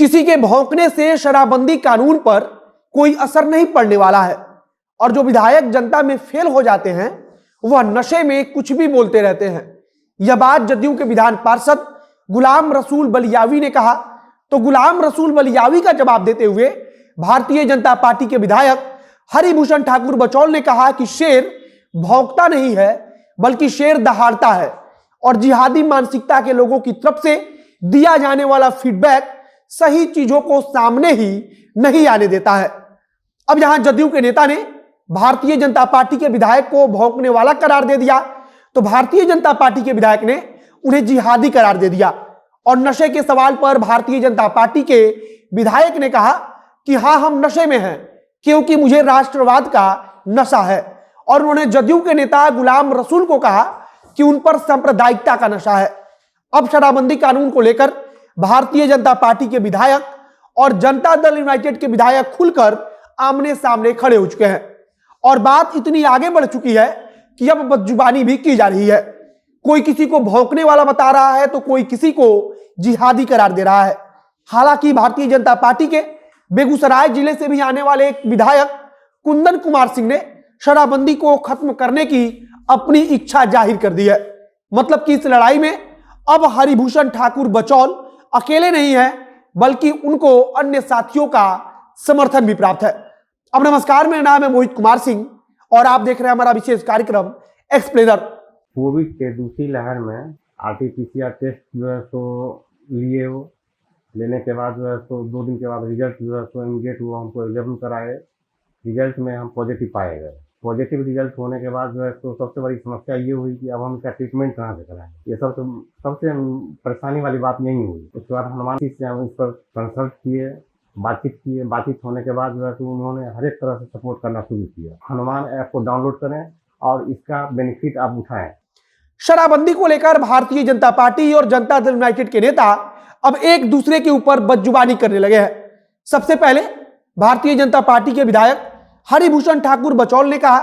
किसी के भौंकने से शराबबंदी कानून पर कोई असर नहीं पड़ने वाला है और जो विधायक जनता में फेल हो जाते हैं वह नशे में कुछ भी बोलते रहते हैं। यह बात जदयू के विधान पार्षद गुलाम रसूल बलियावी ने कहा। तो गुलाम रसूल बलियावी का जवाब देते हुए भारतीय जनता पार्टी के विधायक हरिभूषण ठाकुर बचौल ने कहा कि शेर भौंकता नहीं है बल्कि शेर दहाड़ता है और जिहादी मानसिकता के लोगों की तरफ से दिया जाने वाला फीडबैक सही चीजों को सामने ही नहीं आने देता है। अब यहां जदयू के नेता ने भारतीय जनता पार्टी के विधायक को भौंकने वाला करार दे दिया तो भारतीय जनता पार्टी के विधायक ने उन्हें जिहादी करार दे दिया और नशे के सवाल पर भारतीय जनता पार्टी के विधायक ने कहा कि हां हम नशे में हैं क्योंकि मुझे राष्ट्रवाद का नशा है और उन्होंने जदयू के नेता गुलाम रसूल को कहा कि उन पर सांप्रदायिकता का नशा है। अब शराबबंदी कानून को लेकर भारतीय जनता पार्टी के विधायक और जनता दल यूनाइटेड के विधायक खुलकर आमने सामने खड़े हो चुके हैं और बात इतनी आगे बढ़ चुकी है कि अब बदजुबानी भी की जा रही है। कोई किसी को भौंकने वाला बता रहा है तो कोई किसी को जिहादी करार दे रहा है। हालांकि भारतीय जनता पार्टी के बेगूसराय जिले से भी आने वाले एक विधायक कुंदन कुमार सिंह ने शराबबंदी को खत्म करने की अपनी इच्छा जाहिर कर दी है। मतलब कि इस लड़ाई में अब हरिभूषण ठाकुर बचौल अकेले नहीं है बल्कि उनको अन्य साथियों का समर्थन भी प्राप्त है। अब नमस्कार, मेरा नाम है मोहित कुमार सिंह और आप देख रहे हैं हमारा विशेष कार्यक्रम एक्सप्लेनर। कोविड के दूसरी लहर में आरटीपीसीआर टेस्ट जो है तो लिए हो, लेने के बाद जो है तो 2 दिन के बाद रिजल्ट जो है तो इमीडिएट वो हमको अवेलेबल कराए। रिजल्ट में हम पॉजिटिव पाए गए। पॉजिटिव रिजल्ट होने के बाद जो है तो सबसे बड़ी समस्या ये हुई कि अब हम इसका ट्रीटमेंट कहाँ से कराएं। ये सबसे परेशानी वाली बात नहीं हुई। उसके बाद हनुमान जी से हम इस पर कंसल्ट किए, बातचीत होने के बाद जो है तो उन्होंने हर एक तरह से सपोर्ट करना शुरू किया। हनुमान ऐप को डाउनलोड करें और इसका बेनिफिट आप उठाएं। शराबबंदी को लेकर भारतीय जनता पार्टी और जनता दल यूनाइटेड के नेता अब एक दूसरे के ऊपर बदजुबानी करने लगे हैं। सबसे पहले भारतीय जनता पार्टी के विधायक हरिभूषण ठाकुर बचौल ने कहा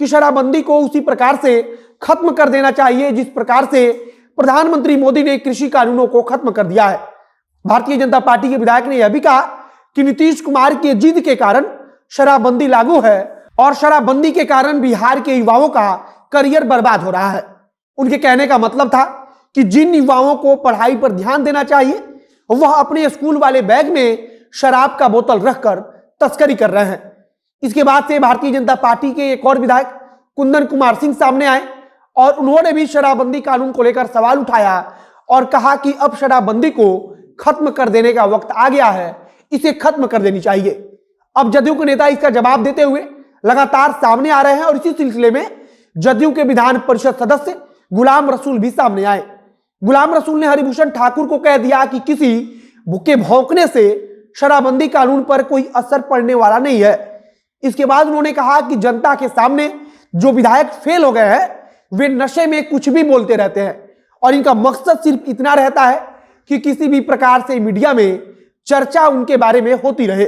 कि शराबबंदी को उसी प्रकार से खत्म कर देना चाहिए जिस प्रकार से प्रधानमंत्री मोदी ने कृषि कानूनों को खत्म कर दिया है। भारतीय जनता पार्टी के विधायक ने यह भी कहा कि नीतीश कुमार की जिद के कारण शराबबंदी लागू है और शराबबंदी के कारण बिहार के युवाओं का करियर बर्बाद हो रहा है। उनके कहने का मतलब था कि जिन युवाओं को पढ़ाई पर ध्यान देना चाहिए वह अपने स्कूल वाले बैग में शराब का बोतल रखकर तस्करी कर रहे हैं। इसके बाद से भारतीय जनता पार्टी के एक और विधायक कुंदन कुमार सिंह सामने आए और उन्होंने भी शराबबंदी कानून को लेकर सवाल उठाया और कहा कि अब शराबबंदी को खत्म कर देने का वक्त आ गया है, इसे खत्म कर देनी चाहिए। अब जदयू के नेता इसका जवाब देते हुए लगातार सामने आ रहे हैं और इसी सिलसिले में जदयू के विधान परिषद सदस्य गुलाम रसूल भी सामने आए। गुलाम रसूल ने हरिभूषण ठाकुर को कह दिया कि किसी के भौंकने से शराबबंदी कानून पर कोई असर पड़ने वाला नहीं है। इसके बाद उन्होंने कहा कि जनता के सामने जो विधायक फेल हो गए हैं वे नशे में कुछ भी बोलते रहते हैं और इनका मकसद सिर्फ इतना रहता है कि किसी भी प्रकार से मीडिया में चर्चा उनके बारे में होती रहे।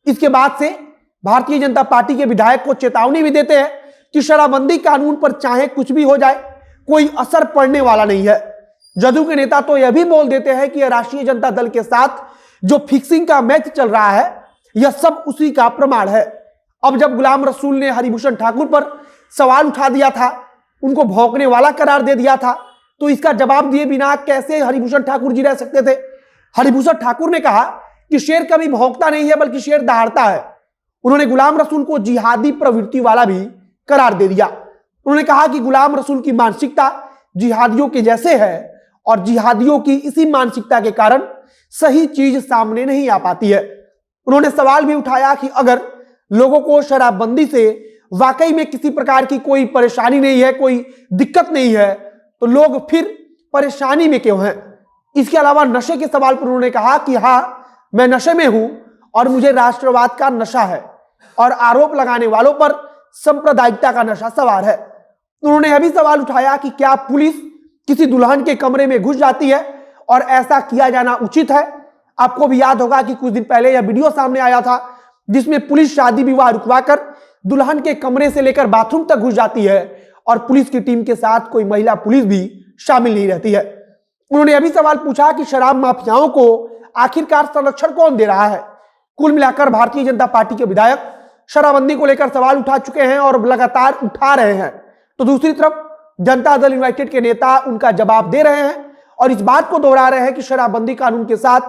इसके बाद से भारतीय जनता पार्टी के विधायक को चेतावनी भी देते हैं कि शराबबंदी कानून पर चाहे कुछ भी हो जाए कोई असर पड़ने वाला नहीं है। जदयू के नेता तो यह भी बोल देते हैं कि राष्ट्रीय जनता दल के साथ जो फिक्सिंग का मैच चल रहा है यह सब उसी का प्रमाण है। अब जब गुलाम रसूल ने हरिभूषण ठाकुर पर सवाल उठा दिया था, उनको भौंकने वाला करार दे दिया था, तो इसका जवाब दिए बिना कैसे हरिभूषण ठाकुर जी रह सकते थे। हरिभूषण ठाकुर ने कहा कि शेर कभी भौंकता नहीं है बल्कि शेर दहाड़ता है। उन्होंने गुलाम रसूल को जिहादी प्रवृत्ति वाला भी करार दे दिया। उन्होंने कहा कि गुलाम रसूल की मानसिकता जिहादियों के जैसे है और जिहादियों की इसी मानसिकता के कारण सही चीज सामने नहीं आ पाती है। उन्होंने सवाल भी उठाया कि अगर लोगों को शराबबंदी से वाकई में किसी प्रकार की कोई परेशानी नहीं है, कोई दिक्कत नहीं है, तो लोग फिर परेशानी में क्यों हैं। इसके अलावा नशे के सवाल पर उन्होंने कहा कि हाँ, मैं नशे में हूं और मुझे राष्ट्रवाद का नशा है और आरोप लगाने वालों पर सांप्रदायिकता का नशा सवार है। उन्होंने यह भी सवाल उठाया कि क्या पुलिस किसी दुल्हन के कमरे में घुस जाती है और ऐसा किया जाना उचित है। आपको भी याद होगा कि कुछ दिन पहले यह वीडियो सामने आया था जिसमें पुलिस शादी विवाह रुकवाकर दुल्हन के कमरे से लेकर बाथरूम तक घुस जाती है और पुलिस की टीम के साथ कोई महिला पुलिस भी शामिल नहीं रहती है। उन्होंने यह भी सवाल पूछा कि शराब माफियाओं को आखिरकार संरक्षण कौन दे रहा है? कुल मिलाकर भारतीय जनता पार्टी के विधायक शराबबंदी को लेकर सवाल उठा चुके हैं और लगातार उठा रहे हैं, तो दूसरी तरफ जनता दल यूनाइटेड के नेता उनका जवाब दे रहे हैं और इस बात को दोहरा रहे हैं कि शराबबंदी कानून के साथ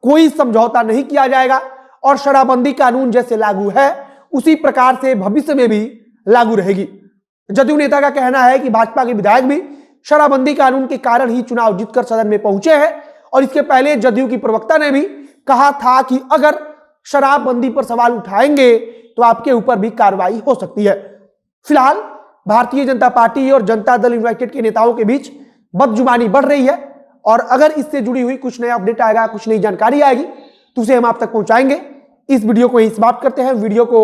कोई समझौता नहीं किया जाएगा और शराबबंदी कानून जैसे लागू है उसी प्रकार से भविष्य में भी लागू रहेगी। जदयू नेता का कहना है कि भाजपा के विधायक भी शराबबंदी कानून के कारण ही चुनाव जीतकर सदन में पहुंचे हैं और इसके पहले जदयू की प्रवक्ता ने भी कहा था कि अगर शराबबंदी पर सवाल उठाएंगे तो आपके ऊपर भी कार्रवाई हो सकती है। फिलहाल भारतीय जनता पार्टी और जनता दल यूनाइटेड के नेताओं के बीच बदजुबानी बढ़ रही है और अगर इससे जुड़ी हुई कुछ नया अपडेट आएगा, कुछ नई जानकारी आएगी तो उसे हम आप तक पहुंचाएंगे। इस वीडियो को यहीं समाप्त करते हैं। वीडियो को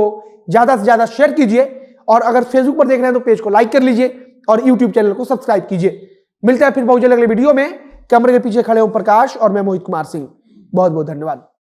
ज्यादा से ज्यादा शेयर कीजिए और अगर फेसबुक पर देख रहे हैं तो पेज को लाइक कर लीजिए और यूट्यूब चैनल को सब्सक्राइब कीजिए। मिलते हैं फिर बहुत जल्द अगले वीडियो में। कैमरे के पीछे खड़े ओम प्रकाश और मैं मोहित कुमार सिंह। बहुत बहुत धन्यवाद।